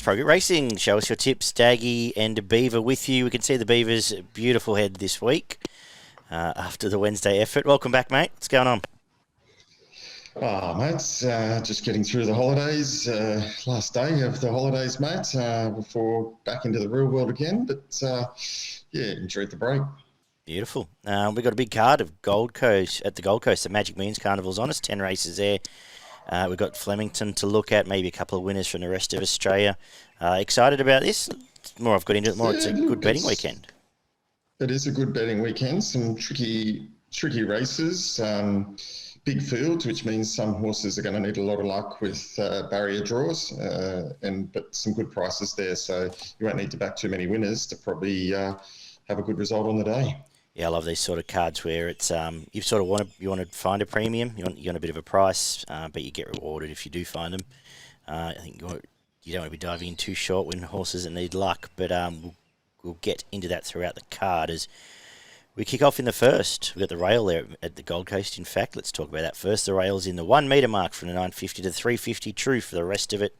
Pro Good Racing. Show us your tips. Daggy and Beaver with you. We can see the Beaver's beautiful head this week after the Wednesday effort. Welcome back, mate. What's going on? Oh, mates, just getting through the holidays. Last day of the holidays, mate, before back into the real world again. But, yeah, enjoyed the break. Beautiful. We've got a big card of Gold Coast at the Gold Coast. The Magic Millions Carnival's on us. 10 races there. We've got Flemington to look at, maybe a couple of winners from the rest of Australia. Excited about this? The more I've got into it, more it's a good betting weekend. It is a good betting weekend. Some tricky races. Big fields, which means some horses are going to need a lot of luck with barrier draws, but some good prices there. So you won't need to back too many winners to probably have a good result on the day. Yeah, I love these sort of cards where it's you sort of want to find a premium. You want a bit of a price, but you get rewarded if you do find them. I think you don't want to be diving in too short when horses that need luck, but we'll get into that throughout the card as we kick off in the first. We've got the rail there at the Gold Coast. In fact, let's talk about that first. The rail's in the 1 metre mark from the 950 to the 350 true for the rest of it.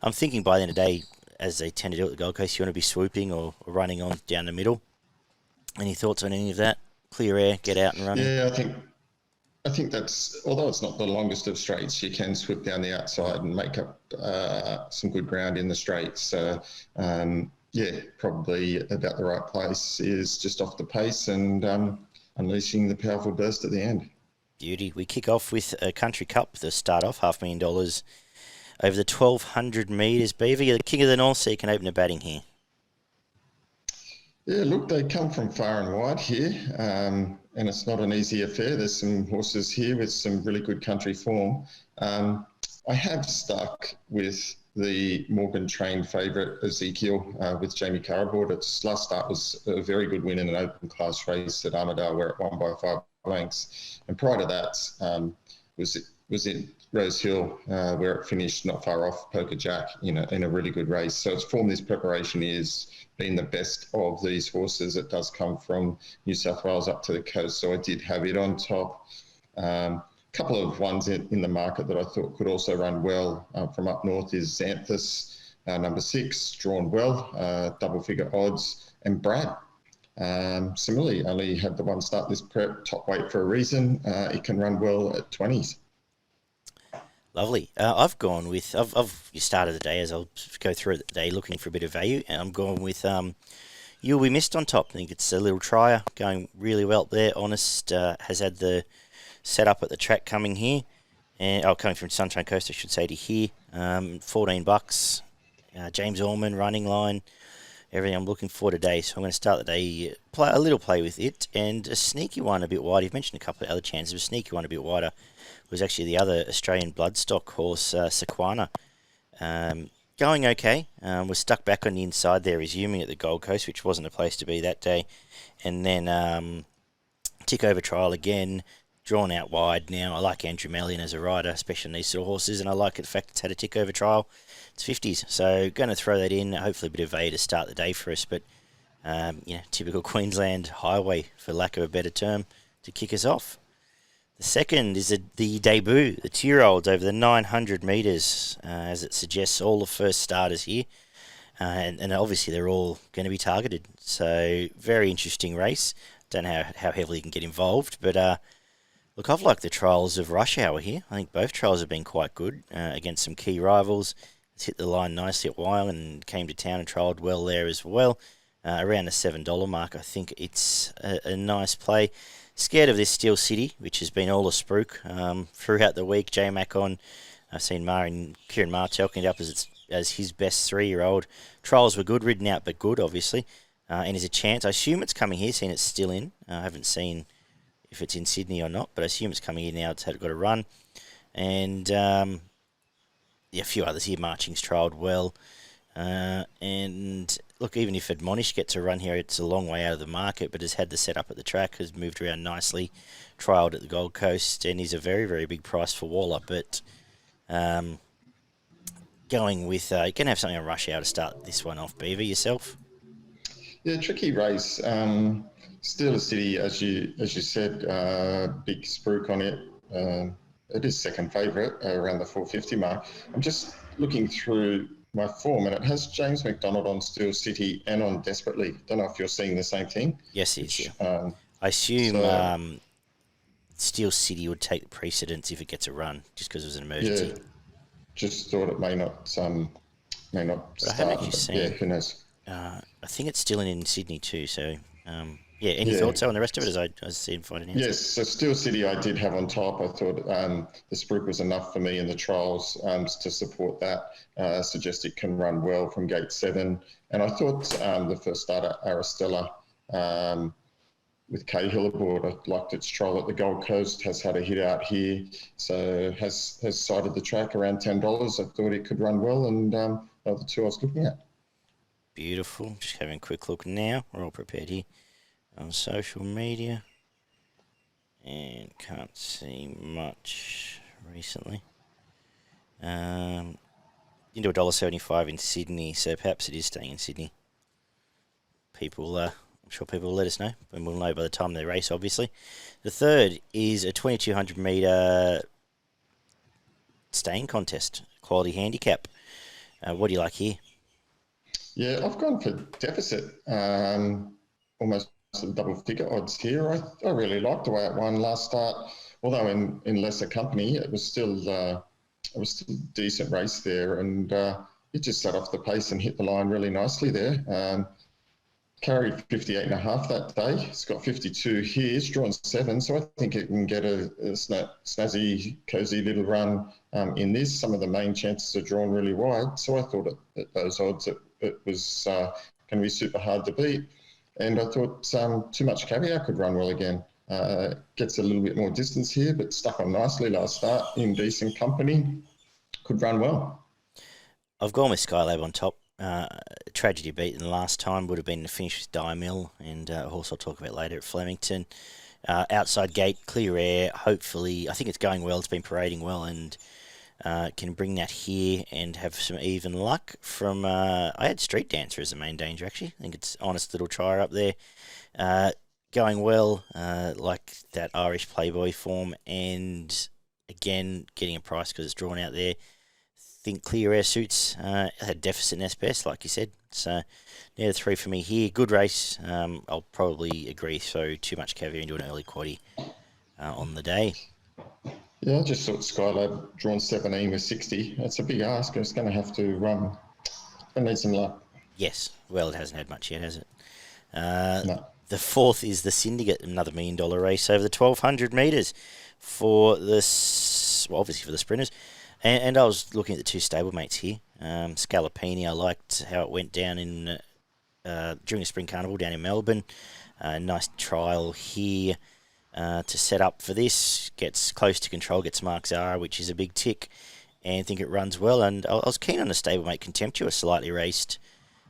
I'm thinking by the end of the day, as they tend to do at the Gold Coast, you want to be swooping or running on down the middle. Any thoughts on any of that? Clear air, get out and run. Yeah, I think that's, although it's not the longest of straights, you can swoop down the outside and make up some good ground in the straights. So, yeah, probably about the right place is just off the pace and unleashing the powerful burst at the end. Beauty. We kick off with a Country Cup, the start off, $500,000 over the 1,200 metres. Beaver, you're the king of the north, so you can open the batting here. Yeah, look, they come from far and wide here, and it's not an easy affair. There's some horses here with some really good country form. I have stuck with the Morgan trained favourite, Ezekiel, with Jamie Carr aboard. Its last start was a very good win in an open class race at Armidale where it won by 5 lengths. And prior to that was in Rose Hill, where it finished not far off Poker Jack in a really good race. So its form this preparation is been the best of these horses. It does come from New South Wales up to the coast, so I did have it on top. Couple of ones in the market that I thought could also run well from up north is Xanthus, number 6, drawn well, double figure odds, and Brad. Similarly, only had the one start this prep, top weight for a reason. It can run well at 20s. Lovely. I've gone with, I've started the day as I'll go through the day looking for a bit of value, and I'm going with You'll Be Missed on top. I think it's a little trier going really well there. Honest has had the setup at the track coming here, and coming from Sunshine Coast, I should say, to here. $14. James Allman running line. Everything I'm looking for today. So I'm going to start the day, play with it, and a sneaky one a bit wider. You've mentioned a couple of other chances. A sneaky one a bit wider was actually the other Australian bloodstock horse, Sequana. Going okay. Was stuck back on the inside there, resuming at the Gold Coast, which wasn't a place to be that day. And then tick over trial again, drawn out wide now. I like Andrew Mallyon as a rider, especially in these sort of horses, and I like the fact it's had a tick over trial. It's 50s, so going to throw that in. Hopefully a bit of value to start the day for us, but typical Queensland highway, for lack of a better term, to kick us off. The second is the debut, the 2-year-olds over the 900 metres, as it suggests, all the first starters here. And obviously they're all going to be targeted. So very interesting race. Don't know how heavily you can get involved. But look, I've liked the trials of Rush Hour here. I think both trials have been quite good against some key rivals. It's hit the line nicely at Wyong and came to town and trialled well there as well. Around the $7 mark, I think it's a nice play. Scared of this Steel City, which has been all a spruik throughout the week. J-Mac on. I've seen Kieran Martel cleaned up as his best 3-year-old. Trials were good, ridden out but good, obviously. And there's a chance. I assume it's coming here, seeing it's still in. I haven't seen if it's in Sydney or not, but I assume it's coming in now. It's got a run. And a few others here. Marching's trialled well. And look, even if Admonish gets a run here, it's a long way out of the market, but has had the setup at the track, has moved around nicely, trialled at the Gold Coast, and he's a very, very big price for Waller. But going with, you can have something on Rush Hour to start this one off. Beaver, yourself? Yeah, tricky race. Steel City, as you said, big spruik on it. It is second favourite around the 450 mark. I'm just looking through my form, and it has James McDonald on Steel City and on Desperately. Don't know if you're seeing the same thing. Yes, it is. Which, Yeah. I assume so, Steel City would take the precedence if it gets a run, just because it was an yeah, emergency. just thought it may not But I haven't start, actually but yeah, seen. who knows? I think it's still in Sydney too. So yeah. Any Yeah. thoughts on the rest of it as I see and find an answer? Yes, so Steel City I did have on top. I thought the spruik was enough for me in the trials to support that. Suggest it can run well from gate 7. And I thought the first starter, Aristella, with Cahill aboard, I liked its trial at the Gold Coast, has had a hit out here, so has sighted the track around $10. I thought it could run well, and they were the two I was looking at. Beautiful. Just having a quick look now. We're all prepared here on social media. And can't see much recently. Into $1.75 in Sydney, so perhaps it is staying in Sydney. People, I'm sure people will let us know, and we'll know by the time they race, obviously. The third is a 2,200 metre staying contest, quality handicap. What do you like here? Yeah, I've gone for deficit, almost double figure odds here. I really liked the way it won last start, although in lesser company, it was still a decent race there, and it just set off the pace and hit the line really nicely there. Carried 58.5 that day. It's got 52 here. It's drawn 7, so I think it can get a snazzy, cosy little run in this. Some of the main chances are drawn really wide, so I thought at those odds it was going to be super hard to beat. And I thought Too Much Caviar could run well again. Gets a little bit more distance here, but stuck on nicely last start in decent company. Could run well. I've gone with Skylab on top. Tragedy beaten last time would have been the finish with Diamill, and a horse I'll talk about later at Flemington. Outside gate, clear air. Hopefully, I think it's going well. It's been parading well, and can bring that here and have some even luck from. I had Street Dancer as the main danger, actually. I think it's honest little trier up there. Going well, like that Irish Playboy form, and again, getting a price because it's drawn out there. Think clear air suits. Had deficit in SPS, like you said. So, yeah, 3 for me here. Good race. I'll probably agree. So, Too Much Caviar into an early quaddie on the day. Yeah, I just thought Skylab drawn 17 with 60. That's a big ask. It's going to have to need some luck. Yes. Well, it hasn't had much yet, has it? No. The fourth is the Syndicate, another $1 million race over the 1,200 metres for the, obviously for the sprinters. And I was looking at the two stablemates here. Scalapini, I liked how it went down in during the Spring Carnival down in Melbourne. Nice trial here to set up for this. Gets close to control, gets Mark Zara, which is a big tick, and think it runs well. And I was keen on the stablemate Contemptuous, slightly raced.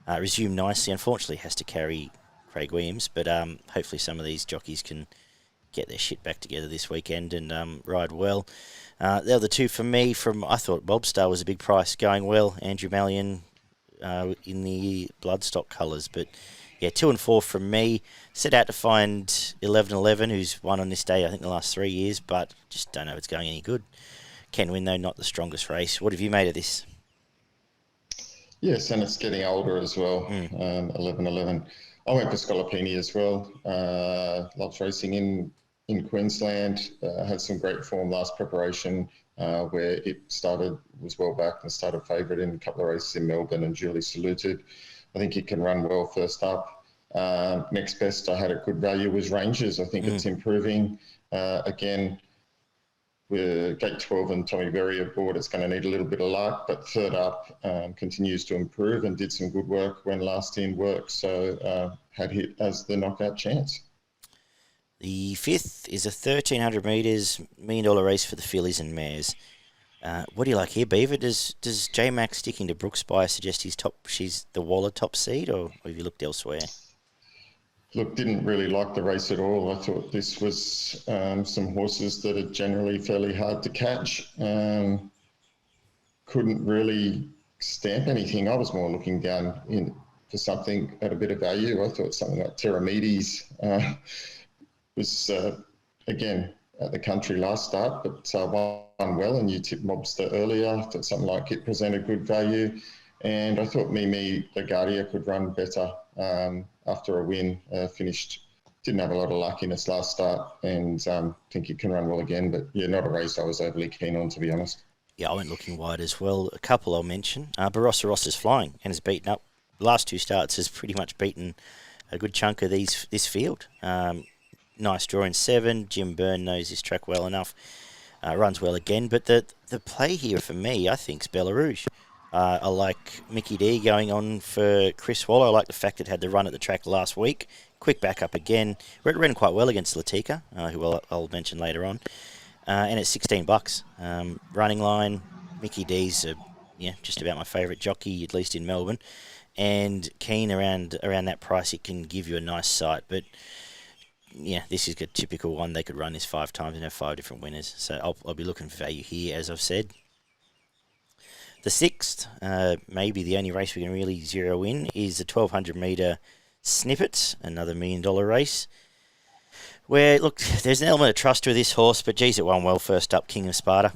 Resumed nicely. Unfortunately, has to carry Craig Williams, but hopefully some of these jockeys can get their shit back together this weekend and ride well. The other two for me, I thought Bobstar was a big price, going well. Andrew Mallion in the Bloodstock colours, but yeah, 2 and 4 from me. Set out to find 11-11, who's won on this day, I think, the last 3 years, but just don't know if it's going any good. Can win, though, not the strongest race. What have you made of this? Yes, and it's getting older as well. 11-11. I went for Scalapini as well. Loves racing in Queensland. Had some great form last preparation where it was well back and started favourite in a couple of races in Melbourne and duly saluted. I think it can run well first up. Next best I had at good value was Rangers. I think it's improving. Again, with Gate 12 and Tommy Berry aboard, it's going to need a little bit of luck, but third up continues to improve and did some good work when last in work, so had hit as the knockout chance. The fifth is a 1,300 metres, $1 million race for the Fillies and Mares. What do you like here, Beaver? Does J-Max sticking to Brooks Spire suggest she's the Waller top seed, or have you looked elsewhere? Look, didn't really like the race at all. I thought this was some horses that are generally fairly hard to catch. Couldn't really stamp anything. I was more looking down in for something at a bit of value. I thought something like Teramides was, again, at the country last start, but won well, and you tipped Mobster earlier. I thought something like it presented good value. And I thought Mimi LaGuardia could run better after a win. Didn't have a lot of luck in its last start, and think it can run well again. But yeah, not a race I was overly keen on, to be honest. Yeah, I went looking wide as well. A couple I'll mention. Barossa Ross is flying and has beaten up. The last two starts has pretty much beaten a good chunk of this field. Nice draw in 7. Jim Byrne knows this track well enough. Runs well again. But the play here for me, I think, is Bella Rouge. I like Mickey D going on for Chris Waller. I like the fact it had the run at the track last week. Quick back up again. Ran quite well against Latika, who I'll mention later on. And it's $16. Running line, Mickey D's just about my favourite jockey, at least in Melbourne. And keen around that price, it can give you a nice sight. But yeah, this is a typical one. They could run this 5 times and have 5 different winners. So I'll be looking for value here, as I've said. The 6th, maybe the only race we can really zero in, is the 1200 metre Snippets, another $1 million race. Where, look, there's an element of trust with this horse, but geez, it won well first up, King of Sparta.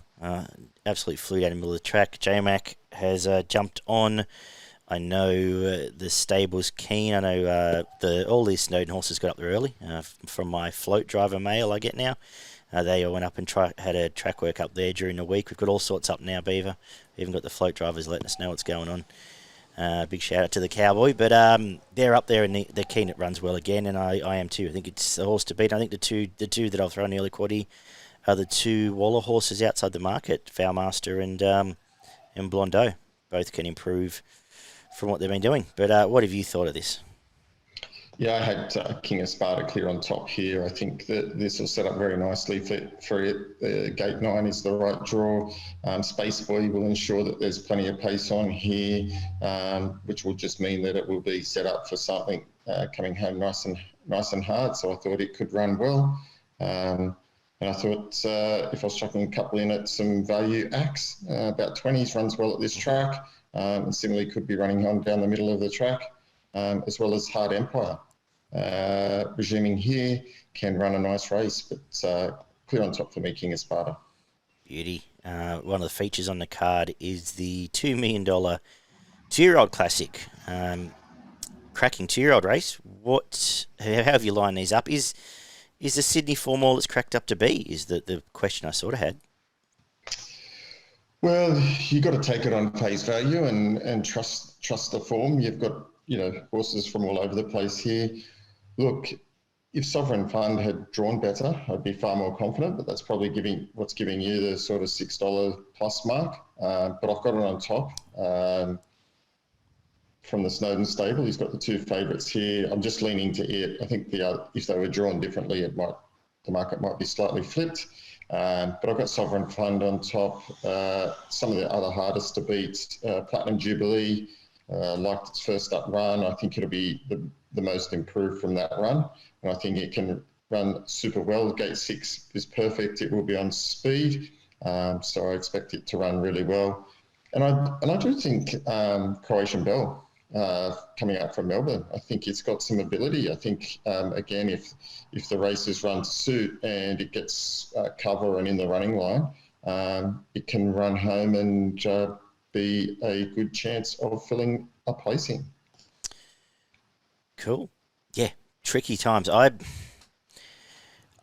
Absolutely flew down the middle of the track. J-Mac has jumped on. I know the stable's keen. I know all these Snowden horses got up there early from my float driver mail I get now. They all went up and had a track work up there during the week. We've got all sorts up now, Beaver. Even got the float drivers letting us know what's going on. Big shout out to the Cowboy. But they're up there and they're keen. It runs well again, and I am too. I think it's the horse to beat. I think the two that I'll throw in the early quaddie are the 2 Waller horses outside the market, Foulmaster and Blondeau. Both can improve from what they've been doing. But what have you thought of this? Yeah, I had King of Sparta clear on top here. I think that this will set up very nicely for it. Gate 9 is the right draw. Space Boy will ensure that there's plenty of pace on here, which will just mean that it will be set up for something coming home nice and hard. So I thought it could run well. And I thought if I was chucking a couple in at some value acts, about 20s runs well at this track, and similarly could be running on down the middle of the track, as well as Hard Empire. Resuming here, can run a nice race, but clear on top for me, King of Sparta. Beauty. One of the features on the card is the $2 million 2-year-old classic. Cracking 2-year-old race. How have you lined these up? Is the Sydney form all it's cracked up to be? Is the question I sort of had. Well, you got to take it on face value and trust the form. You've got horses from all over the place here. Look, if Sovereign Fund had drawn better, I'd be far more confident, but that's probably giving you the sort of $6 plus mark. But I've got it on top from the Snowden stable. He's got the 2 favourites here. I'm just leaning to it. I think if they were drawn differently, the market might be slightly flipped. But I've got Sovereign Fund on top. Some of the other hardest to beat, Platinum Jubilee, liked its first up run. I think it'll be the most improved from that run. And I think it can run super well. Gate 6 is perfect. It will be on speed. So I expect it to run really well. And I do think Croatian Bell, coming up from Melbourne, I think it's got some ability. I think, again, if the race is run to suit and it gets cover and in the running line, it can run home and be a good chance of filling a placing. Cool. Yeah, tricky times. I've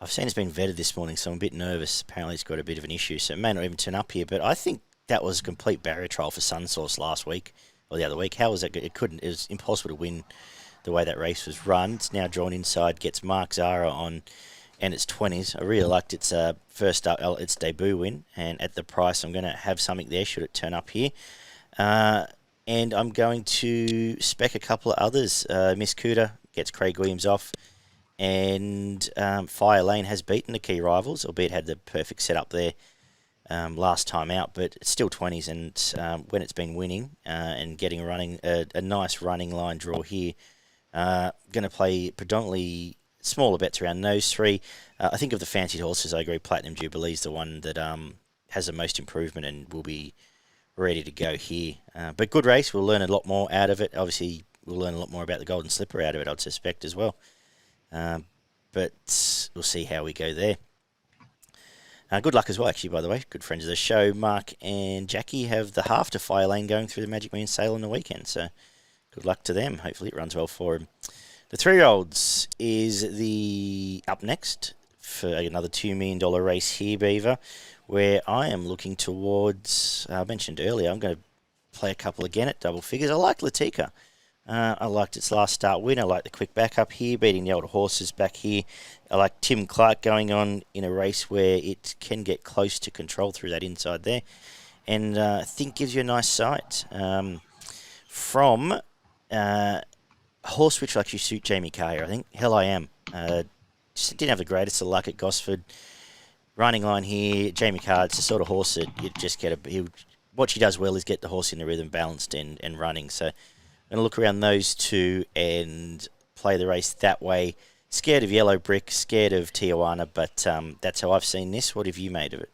seen it's been vetted this morning, so I'm a bit nervous. Apparently it's got a bit of an issue, so it may not even turn up here. But I think that was a complete barrier trial for Sunsource last week, or the other week. How was that good? It was impossible to win the way that race was run. It's now drawn inside, gets Mark Zara on, and it's 20s. I really liked its first up, its debut win, and at the price, I'm going to have something there should it turn up here. And I'm going to spec a couple of others. Miss Cooter gets Craig Williams off, and Fire Lane has beaten the key rivals, albeit had the perfect setup there last time out, but it's still 20s, and when it's been winning and getting a nice running line draw here, going to play predominantly smaller bets around those 3. I think of the fancied horses, I agree Platinum Jubilee is the one that has the most improvement and will be ready to go here. But good race. We'll learn a lot more out of it. Obviously, we'll learn a lot more about the Golden Slipper out of it, I'd suspect, as well. But we'll see how we go there. Good luck as well, actually, by the way. Good friends of the show. Mark and Jackie have the half to fire lane going through the Magic Millions sale on the weekend. So good luck to them. Hopefully it runs well for them. The 3-year-olds is the up next for another $2 million race here, Beaver, where I am looking towards, I mentioned earlier, I'm going to play a couple again at double figures. I like Latika. I liked its last start win. I like the quick backup here, beating the older horses back here. I like Tim Clark going on in a race where it can get close to control through that inside there. And I think gives you a nice sight. From a horse which will actually suit Jamie Carr, I think. Hell I Am. Just didn't have the greatest of luck at Gosford. Running line here, Jamie Carr, it's the sort of horse that you just get what she does well is get the horse in the rhythm, balanced and running. So I'm going to look around those two and play the race that way. Scared of Yellow Brick, scared of Tijuana, but that's how I've seen this. What have you made of it?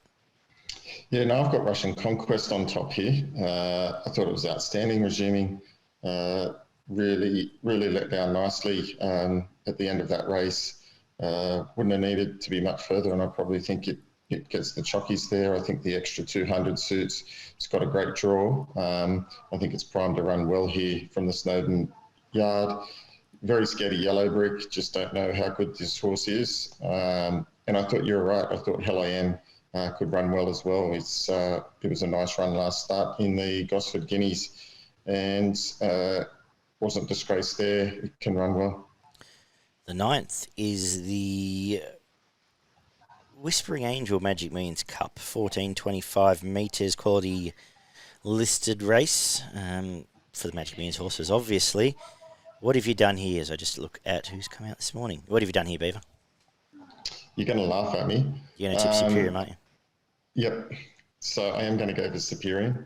Yeah, no, I've got Russian Conquest on top here. I thought it was outstanding, resuming. Really let down nicely at the end of that race. Wouldn't have needed to be much further, and I probably think it gets the chockies there. I think the extra 200 suits. It's got a great draw. I think it's primed to run well here from the Snowden yard. Very scared of Yellow Brick. Just don't know how good this horse is. And I thought you were right. I thought Hell I Am could run well as well. It was a nice run last start in the Gosford Guineas, and wasn't disgraced there. It can run well. The 9th is the Whispering Angel Magic Millions Cup, 14.25 metres quality listed race for the Magic Millions horses, obviously. What have you done here as I just look at who's come out this morning? What have you done here, Beaver? You're going to laugh at me. You're going to tip Superium, aren't you? Yep. So I am going to go for Superium.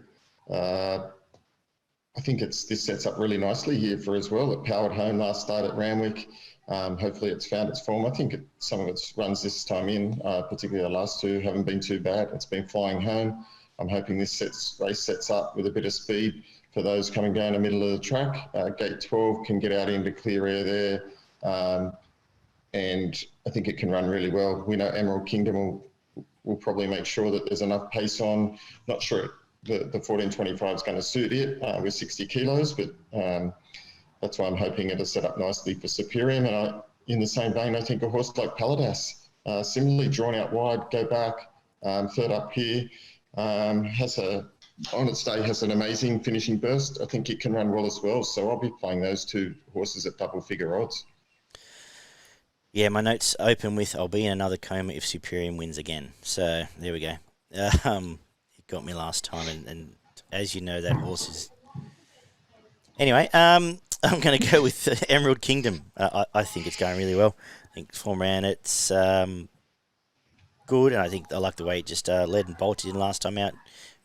I think this sets up really nicely here for as well. It powered home last start at Randwick. Hopefully it's found its form. I think some of its runs this time in, particularly the last two, haven't been too bad. It's been flying home. I'm hoping this race sets up with a bit of speed for those coming down the middle of the track. Gate 12 can get out into clear air there. And I think it can run really well. We know Emerald Kingdom will probably make sure that there's enough pace on. Not sure the 1425 is going to suit it with 60 kilos, but that's why I'm hoping it'll set up nicely for Superium. And in the same vein, I think a horse like Paladas, similarly drawn out wide, go back, third up here, on its day has an amazing finishing burst. I think it can run well as well. So I'll be playing those two horses at double figure odds. Yeah, my notes open with I'll be in another coma if Superium wins again. So there we go. It got me last time, and as you know, that horse is... Anyway, I'm going to go with Emerald Kingdom. I think it's going really well. I think form around it's good, and I think I like the way it just led and bolted in last time out,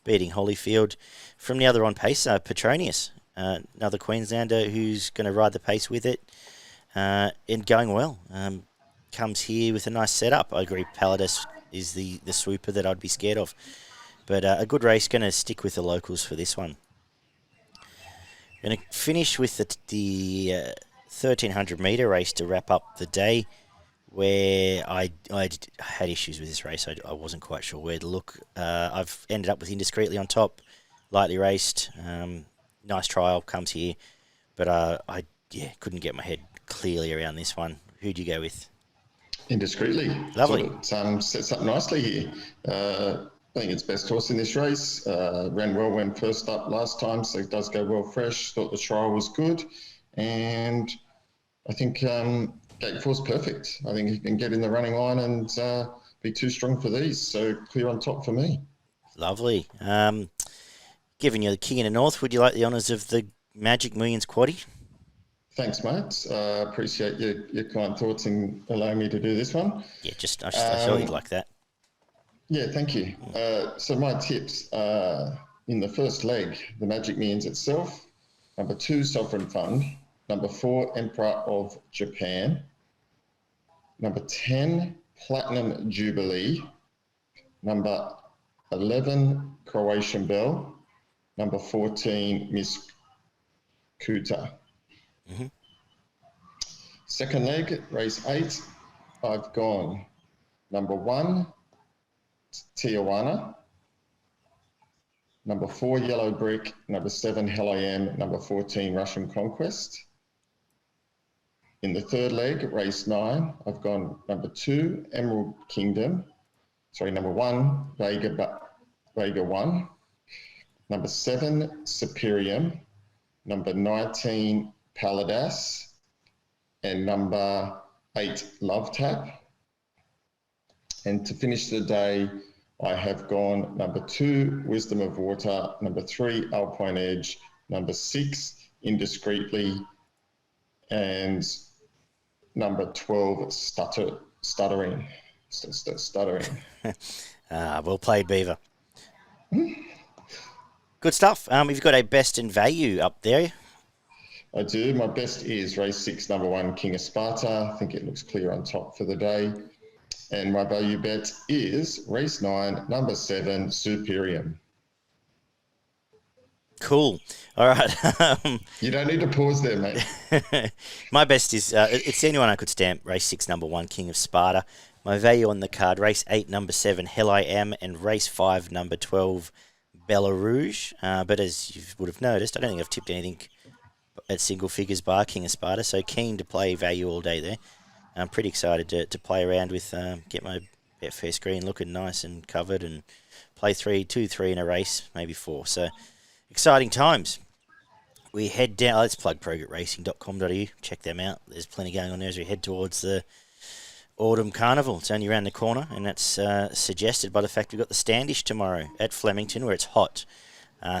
beating Holyfield. From the other on pace, Petronius, another Queenslander who's going to ride the pace with it. And going well. Comes here with a nice setup. I agree Paladas is the swooper that I'd be scared of. But a good race, going to stick with the locals for this one. Going to finish with the 1,300 metre race to wrap up the day, where I had issues with this race. I wasn't quite sure where to look. I've ended up with Indiscreetly on top, lightly raced. Nice trial, comes here. But I couldn't get my head clearly around this one. Who'd you go with? Indiscreetly. Lovely. It sets up nicely here. I think it's best horse in this race. Ran well when first up last time, so it does go well fresh. Thought the trial was good. And I think Gate 4's perfect. I think he can get in the running line and be too strong for these. So clear on top for me. Lovely. Given you're the king in the north, would you like the honours of the Magic Millions quaddie? Thanks, mate. Appreciate your kind thoughts in allowing me to do this one. Yeah, I thought you'd like that. Yeah, thank you. So my tips in the first leg, the Magic Millions itself. Number 2, Sovereign Fund. Number 4, Emperor of Japan. Number 10, Platinum Jubilee. Number 11, Croatian Belle. Number 14, Miss Kuta. Mm-hmm. Second leg, race 8, I've gone number 1, Tijuana. Number 4, Yellow Brick. Number 7, Hell I Am. Number 14, Russian Conquest. In the third leg, race 9, I've gone number 2, Emerald Kingdom. Number 1, Vega 1. Number 7, Superium. Number 19, Paladas. And number 8, Love Tap. And to finish the day, I have gone number 2, Wisdom of Water. Number 3, Alpine Edge. Number 6, Indiscreetly. And number 12, Stuttering. Well played, Beaver. Good stuff. You've got a best in value up there. I do. My best is race 6, number 1, King of Sparta. I think it looks clear on top for the day. And my value bet is race 9, number 7, Superium. Cool. All right. You don't need to pause there, mate. My best is, it's the only one I could stamp, race 6, number 1, King of Sparta. My value on the card, race 8, number 7, Hell I Am, and race 5, number 12, Bella Rouge. But as you would have noticed, I don't think I've tipped anything at single figures bar King of Sparta, so keen to play value all day there. I'm pretty excited to play around with, get my Betfair screen looking nice and covered and play 3 in a race, maybe 4. So exciting times. We head down, let's plug progretracing.com.au, check them out. There's plenty going on there as we head towards the Autumn Carnival. It's only around the corner, and that's suggested by the fact we've got the Standish tomorrow at Flemington where it's hot.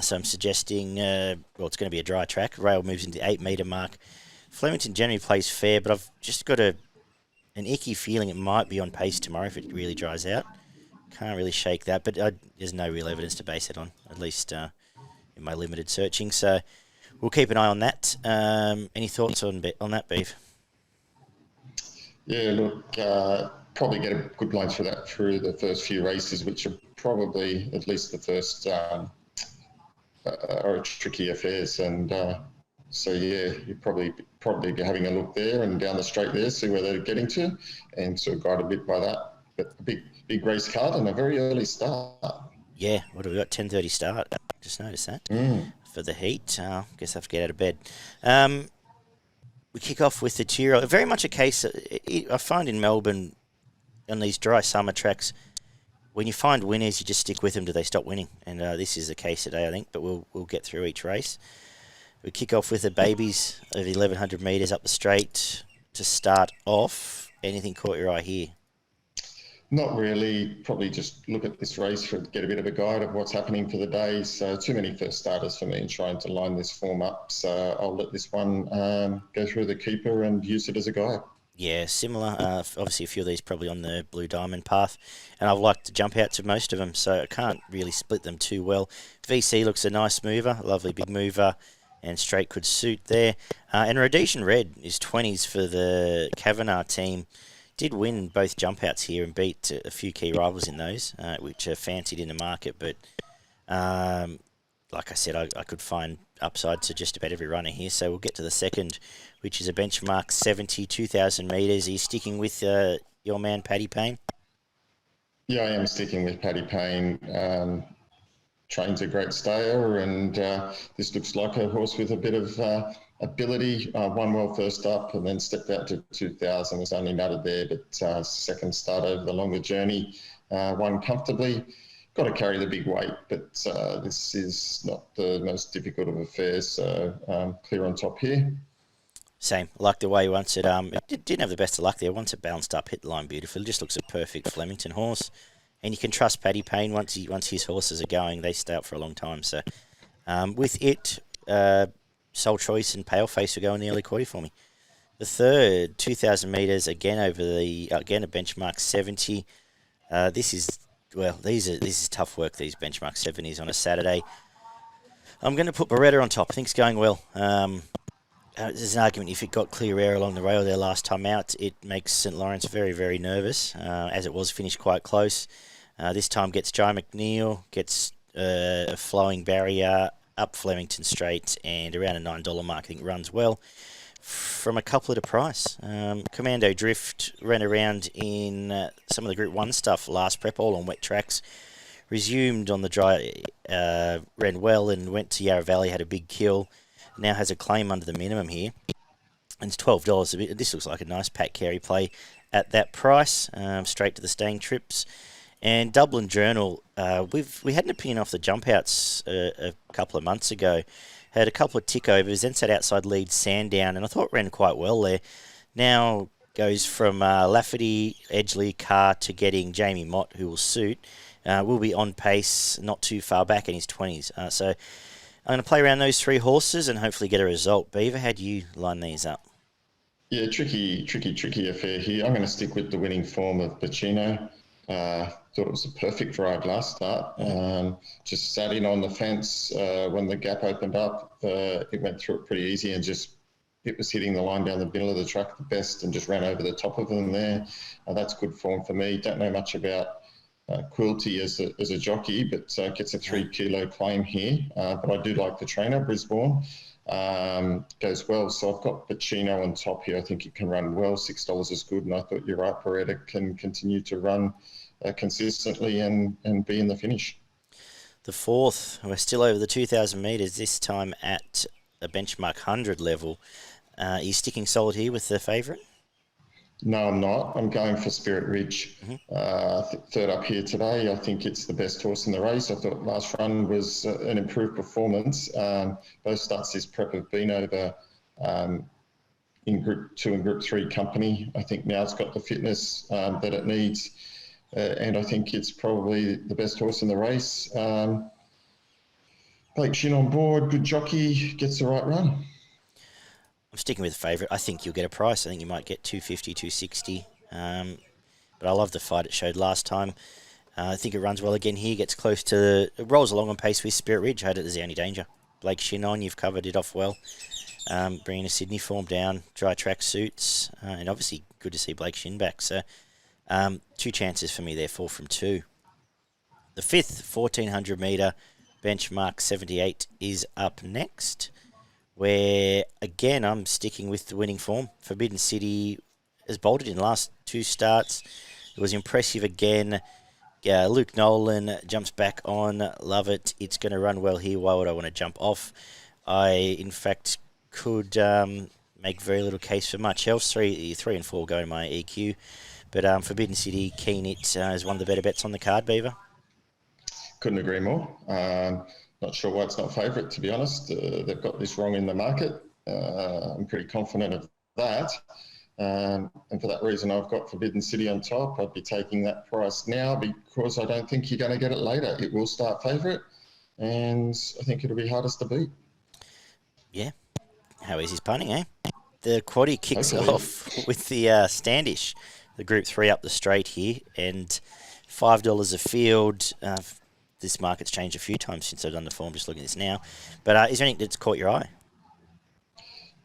So I'm suggesting, it's going to be a dry track. Rail moves into the 8 metre mark. Flemington generally plays fair, but I've just got an icky feeling it might be on pace tomorrow if it really dries out. Can't really shake that, but there's no real evidence to base it on, at least in my limited searching. So we'll keep an eye on that. Any thoughts on that, Beef? Yeah, look, probably get a good lunch for that through the first few races, which are probably at least the first are tricky affairs. And so, yeah, you're probably having a look there and down the straight there, see where they're getting to, and sort of guide a bit by that. But a big race card and a very early start. Yeah, what have we got? 10:30 start. Just noticed that for the heat. Guess I have to get out of bed. We kick off with the Turo. Very much a case, I find in Melbourne, on these dry summer tracks, when you find winners, you just stick with them till they stop winning. And this is the case today, I think, but we'll get through each race. We kick off with the babies of 1,100 metres up the straight to start off. Anything caught your eye here? Not really. Probably just look at this race to get a bit of a guide of what's happening for the day. So too many first starters for me in trying to line this form up. So I'll let this one go through the keeper and use it as a guide. Yeah, similar. Obviously, a few of these probably on the Blue Diamond path. And I've liked to jump out to most of them, so I can't really split them too well. VC looks a nice mover, a lovely big mover, and straight could suit there. And Rhodesian Red is 20s for the Kavanagh team. Did win both jump outs here and beat a few key rivals in those, which are fancied in the market. But like I said, I could find upside to just about every runner here. So we'll get to the second, which is a benchmark 70, 2,000 metres. Are you sticking with your man, Paddy Payne? Yeah, I am sticking with Paddy Payne. Train's a great stayer, and this looks like a horse with a bit of ability. Won well first up and then stepped out to 2,000. Was only nutted there, but second start over the longer journey. Won comfortably. Got to carry the big weight, but this is not the most difficult of affairs. So clear on top here. Same. I like the way once it didn't have the best of luck there. Once it balanced up, hit the line beautifully. It just looks a perfect Flemington horse. And you can trust Paddy Payne once his horses are going, they stay out for a long time. So with it, Soul Choice and Paleface will go in the early quarter for me. The third, 2,000 metres, again over a benchmark 70. This is tough work, these benchmark 70s on a Saturday. I'm going to put Beretta on top. I think it's going well. There's an argument if it got clear air along the rail there last time out, it makes St. Lawrence very, very nervous, as it was finished quite close. This time gets Jai McNeil, gets a flowing barrier up Flemington Straight and around a $9 mark. I think runs well from a couple at a price. Commando Drift ran around in some of the Group 1 stuff last prep, all on wet tracks. resumed on the dry, ran well and went to Yarra Valley, had a big kill. Now has a claim under the minimum here. And it's $12 a bit. This looks like a nice Pat Carey play at that price, straight to the staying trips. And Dublin Journal, we had an opinion off the jump outs a couple of months ago. Had a couple of tick overs, then sat outside lead Sandown, and I thought ran quite well there. Now goes from Lafferty, Edgley, Carr to getting Jamie Mott, who will suit. Will be on pace, not too far back in his 20s. So I'm going to play around those three horses and hopefully get a result. Beaver, how do you line these up? Yeah, tricky affair here. I'm going to stick with the winning form of Pacino. Thought it was a perfect ride last start. Just sat in on the fence when the gap opened up. It went through it pretty easy and it was hitting the line down the middle of the track the best and just ran over the top of them there. That's good form for me. Don't know much about Quilty as a jockey, but gets a 3 kilo claim here. But I do like the trainer, Brisbane. Goes well. So I've got Pacino on top here. I think it can run well. $6 is good. And I thought you're right, Beretta can continue to run consistently and be in the finish. The fourth, we're still over the 2,000 metres, this time at a benchmark 100 level. Are you sticking solid here with the favourite? No, I'm not. I'm going for Spirit Ridge. Mm-hmm. Third up here today. I think it's the best horse in the race. I thought last run was an improved performance. Both starts this prep have been over in Group 2 and Group 3 company. I think now it's got the fitness that it needs. And I think it's probably the best horse in the race. Blake Shin on board, good jockey, gets the right run. I'm sticking with the favourite. I think you'll get a price. I think you might get 250, 260. But I love the fight it showed last time. I think it runs well again here, gets close to... It rolls along on pace with Spirit Ridge. I had it as the only danger. Blake Shin on, you've covered it off well. Bringing a Sydney form down, dry track suits. And obviously good to see Blake Shin back. So 2 chances for me there, 4 from 2. The fifth 1,400 metre benchmark 78 is up next, where again I'm sticking with the winning form. Forbidden City has bolted in the last 2 starts. It was impressive again. Luke Nolan jumps back on. Love it. It's going to run well here. Why would I want to jump off? I, in fact, could make very little case for much else. 3 and 4 go in my EQ. But Forbidden City, keen it is one of the better bets on the card, Beaver. Couldn't agree more. Not sure why it's not favourite, to be honest. They've got this wrong in the market. I'm pretty confident of that. And for that reason, I've got Forbidden City on top. I'd be taking that price now because I don't think you're going to get it later. It will start favourite, and I think it'll be hardest to beat. Yeah. How easy's punting, eh? The quaddie kicks off with the Standish, the Group 3 up the straight here, and $5 a field. This market's changed a few times since I've done the form, just looking at this now. But is there anything that's caught your eye?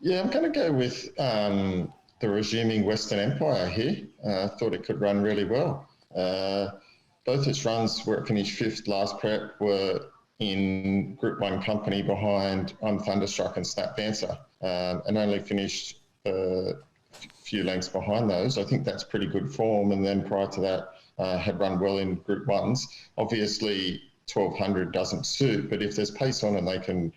Yeah, I'm going to go with the resuming Western Empire here. I thought it could run really well. Both its runs where it finished 5th last prep were in Group 1 company behind I'm Thunderstruck and Snap Dancer, and only finished a few lengths behind those. I think that's pretty good form. And then prior to that, had run well in Group 1s. Obviously, 1,200 doesn't suit, but if there's pace on and they can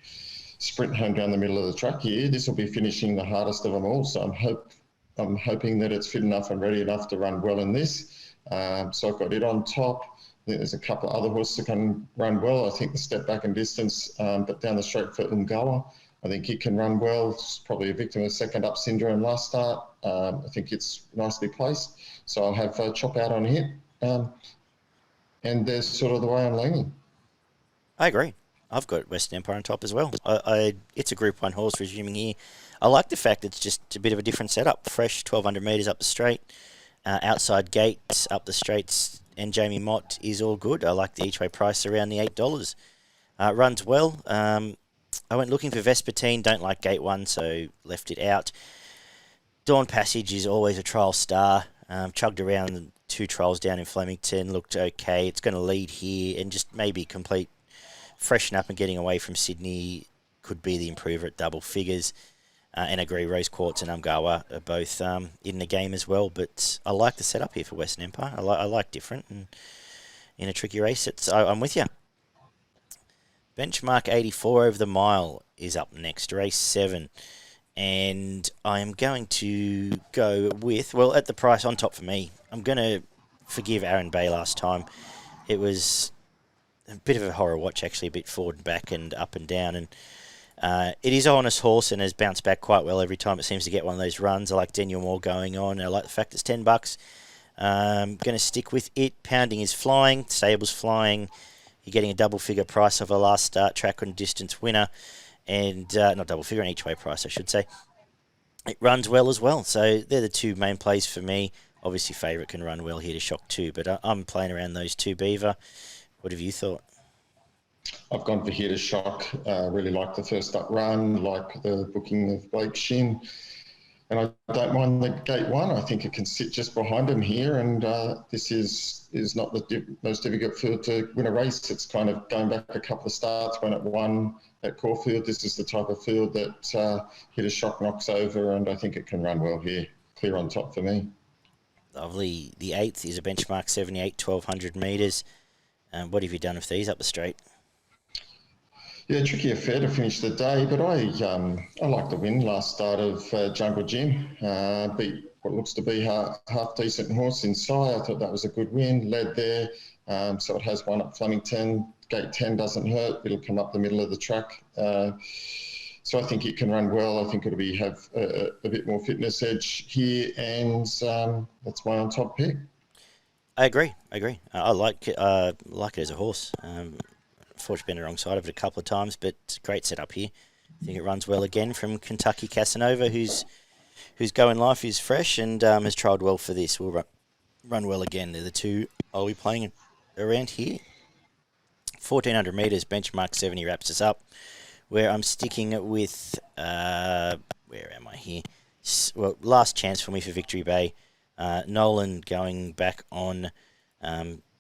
sprint home down the middle of the track here, this will be finishing the hardest of them all. So I'm hoping that it's fit enough and ready enough to run well in this. So I've got it on top. I think there's a couple of other horses that can run well. I think the step back and distance, but down the straight for Ungawa, I think it can run well. It's probably a victim of second up syndrome last start. I think it's nicely placed. So I'll have chop out on it. And there's sort of the way I'm leaning. I agree. I've got Western Empire on top as well. It's a Group 1 horse resuming here. I like the fact it's just a bit of a different setup. Fresh 1,200 metres up the straight, outside gates up the straights, and Jamie Mott is all good. I like the each way price around the $8. Runs well. I went looking for Vespertine. Don't like gate 1, so left it out. Dawn Passage is always a trial star. Chugged around 2 trials down in Flemington. Looked okay. It's going to lead here and just maybe complete freshen up and getting away from Sydney could be the improver at double figures. And I agree, Rose Quartz and Umgawa are both in the game as well. But I like the setup here for Western Empire. I like different. in a tricky race. I'm with you. Benchmark 84 over the mile is up next, race 7. And I am going to go with, well, at the price on top for me, I'm going to forgive Aaron Bay last time. It was a bit of a horror watch, actually, a bit forward and back and up and down. And it is an honest horse and has bounced back quite well every time it seems to get one of those runs. I like Daniel Moore going on. I like the fact it's $10. Going to stick with it. Pounding is flying. Stable's flying. You're getting a double-figure price of a last start track and distance winner. And not double-figure, an each-way price, I should say. It runs well as well. So they're the two main plays for me. Obviously, favourite can run well here to shock too. But I'm playing around those two, Beaver. What have you thought? I've gone for here to shock. Really like the first up run, like the booking of Blake Shin. And I don't mind the gate 1. I think it can sit just behind him here. And this is not the most difficult field to win a race. It's kind of going back a couple of starts when it won at Caulfield. This is the type of field that here to shock knocks over. And I think it can run well here. Clear on top for me. Lovely. The 8th is a benchmark 78, 1200 metres. What have you done with these up the straight? Yeah, tricky affair to finish the day, but I like the win last start of Jungle Jim. Beat what looks to be half decent horse inside. I thought that was a good win. Led there, so it has one at Flemington. Gate 10 doesn't hurt. It'll come up the middle of the track. So I think it can run well. I think it'll have a bit more fitness edge here, and that's my on top pick. I agree. I like it as a horse. Unfortunately, been the wrong side of it a couple of times, but great setup here. I think it runs well again from Kentucky Casanova, whose going life is fresh and has trialled well for this. Will run well again. They're the two I'll be playing around here. 1,400 metres, benchmark 70 wraps us up. Where I'm sticking with, where am I here? Well, last chance for me for Victory Bay. Nolan going back on,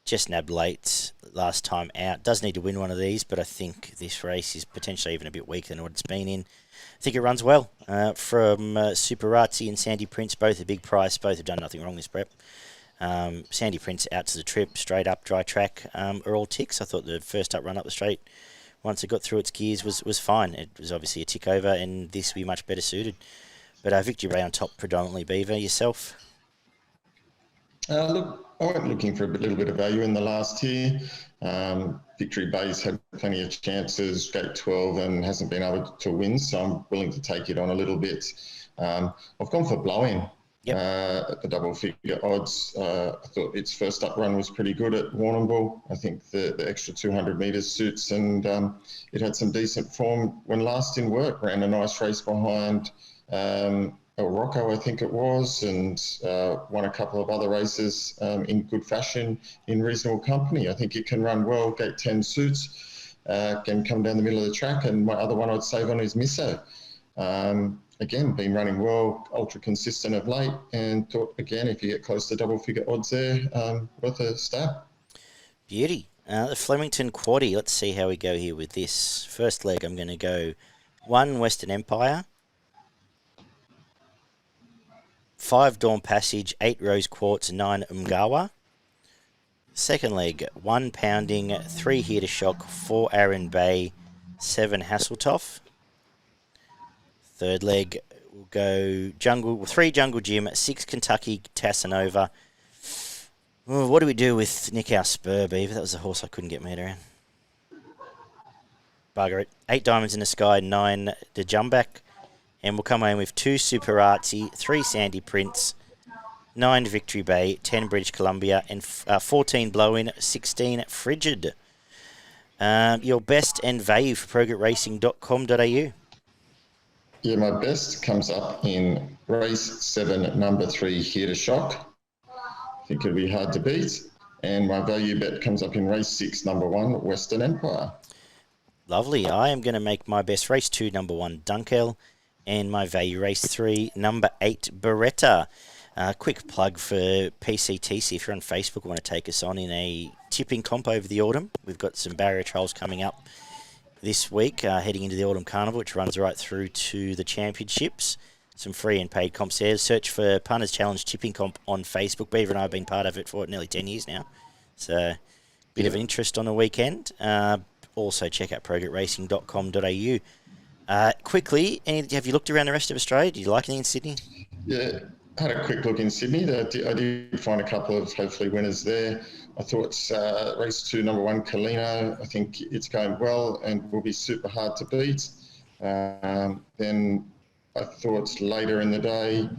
just nabbed late last time out. Does need to win one of these, but I think this race is potentially even a bit weaker than what it's been in. I think it runs well. From Superazzi and Sandy Prince, both a big price. Both have done nothing wrong this prep. Sandy Prince out to the trip, straight up, dry track, are all ticks. I thought the first up run up the straight, once it got through its gears, was fine. It was obviously a tick over, and this will be much better suited. But Victory Bay on top predominantly. Beaver, yourself? Look, I went looking for a little bit of value in the last year. Victory Bay's had plenty of chances, gate 12, and hasn't been able to win, so I'm willing to take it on a little bit. I've gone for Blow-In. Yep. At the double figure odds. I thought its first up run was pretty good at Warrnambool. I think the extra 200 metres suits, and it had some decent form when last in work. Ran a nice race behind El Rocco, I think it was, and won a couple of other races in good fashion in reasonable company. I think it can run well. Gate 10 suits, can come down the middle of the track, and my other one I'd save on is Misso. Again, been running well, ultra consistent of late, and thought, again, if you get close to double figure odds there, worth a stab. Beauty. The Flemington Quaddie, let's see how we go here with this. First leg, I'm going to go 1 Western Empire, 5 Dawn Passage, 8 Rose Quartz, 9 Umgawa. Second leg, 1 Pounding, 3 Here to Shock, 4 Aaron Bay, 7 Hasseltoff. Third leg, we'll go 3 Jungle Gym, 6 Kentucky Casanova. What do we do with Nick Our Spur, Beaver? That was a horse I couldn't get my head around. Bugger it. 8 Diamonds in the Sky, 9 De Jumback. And we'll come home with 2 Superazzi, 3 Sandy Prince, 9 Victory Bay, 10 British Columbia, and 14 Blow-In, 16 Frigid. Your best and value for progretracing.com.au. Yeah, my best comes up in race 7, number 3, Here to Shock. I think it'll be hard to beat. And my value bet comes up in race 6, number 1, Western Empire. Lovely. I am going to make my best race 2, number 1, Dunkel, and my value race 3, number 8, Beretta. Quick plug for PCTC. If you're on Facebook, want to take us on in a tipping comp over the autumn. We've got some barrier trials coming up this week, heading into the Autumn Carnival, which runs right through to the championships. Some free and paid comps there. Search for Punters Challenge Tipping Comp on Facebook. Beaver and I have been part of it for nearly 10 years now. So bit of interest on the weekend. Also, check out projectracing.com.au. Quickly, have you looked around the rest of Australia? Do you like anything in Sydney? Yeah, I had a quick look in Sydney. I did find a couple of hopefully winners there. I thought race 2, number 1, Colino, I think it's going well and will be super hard to beat. Then I thought later in the day,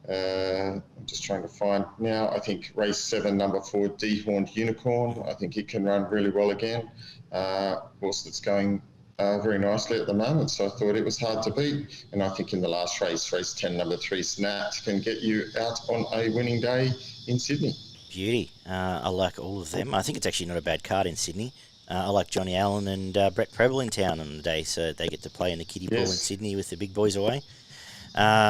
I'm just trying to find now, I think race 7, number 4, Dehorned Unicorn. I think it can run really well again. Horse that's going very nicely at the moment, so I thought it was hard to beat. And I think in the last race, race 10, number 3, Snapped, can get you out on a winning day in Sydney. Beauty. I like all of them. I think it's actually not a bad card in Sydney. I like Johnny Allen and Brett Preble in town on the day, so they get to play in the kiddie pool in Sydney with the big boys away.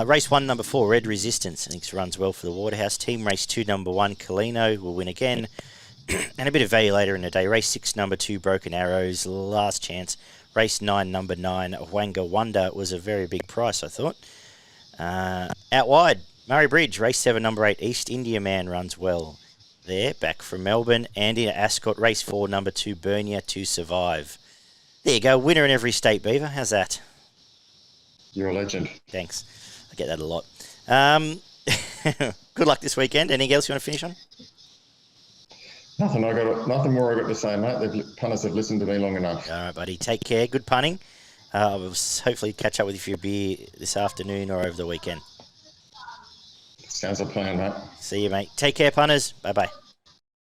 Race 1, number 4, Red Resistance. I think it runs well for the Waterhouse team. Race 2, number 1, Colino will win again. And a bit of value later in the day. Race 6, number 2, Broken Arrows. Last chance. Race 9, number 9, Wanga Wonder was a very big price, I thought. Out wide, Murray Bridge. Race 7, number 8, East India Man runs well there, back from Melbourne. And in Ascot, race 4, number 2, Bernia to Survive. There you go, winner in every state, Beaver. How's that? You're a legend. Thanks. I get that a lot. Good luck this weekend. Anything else you want to finish on? Nothing more I got to say, mate. Punters have listened to me long enough. All right, buddy. Take care. Good punting. We'll hopefully catch up with you for a beer this afternoon or over the weekend. Sounds a plan, mate. See you, mate. Take care, punters. Bye-bye.